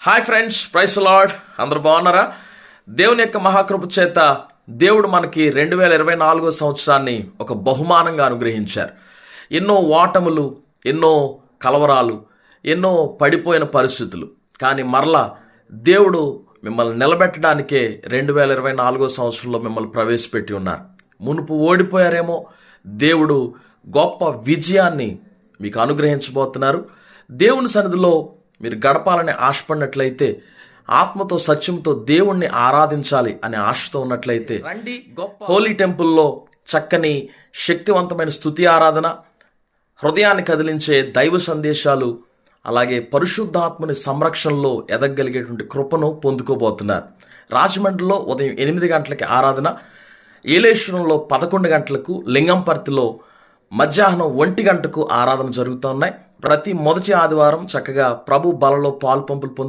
Hi friends, price lord. అందరూ బాగున్నారా? దేవుని యొక్క మహాకృప చేత దేవుడు మనకి 2024 సంవత్సరాన్ని ఒక బహుమానంగా అనుగ్రహించారు. ఎన్నో ఓటములు, ఎన్నో కలవరాలు, ఎన్నో పడిపోయిన పరిస్థితులు, కానీ మరలా దేవుడు మిమ్మల్ని నిలబెట్టడానికే 2024 సంవత్సరంలో మిమ్మల్ని ప్రవేశపెట్టి ఉన్నారు. మునుపు ఓడిపోయారేమో, దేవుడు గొప్ప విజయాన్ని మీకు అనుగ్రహించబోతున్నారు. దేవుని సన్నిధిలో మీరు గడపాలని ఆశపడినట్లయితే, ఆత్మతో సత్యంతో దేవుణ్ణి ఆరాధించాలి అనే ఆశతో ఉన్నట్లయితే రండి. గొప్ప హోలీ టెంపుల్లో చక్కని శక్తివంతమైన స్తుతి ఆరాధన, హృదయాన్ని కదిలించే దైవ సందేశాలు, అలాగే పరిశుద్ధాత్మని సంరక్షణలో ఎదగలిగేటువంటి కృపను పొందుకోబోతున్నారు. రాజమండ్రిలో ఉదయం 8 గంటలకి ఆరాధన, ఏలేశ్వరంలో 11 గంటలకు, లింగంపర్తిలో మధ్యాహ్నం 1 గంటకు ఆరాధన జరుగుతున్నాయి. ప్రతి మొదటి ఆదివారం చక్కగా ప్రభు బలలో పాలు పంపులు పొందుతూ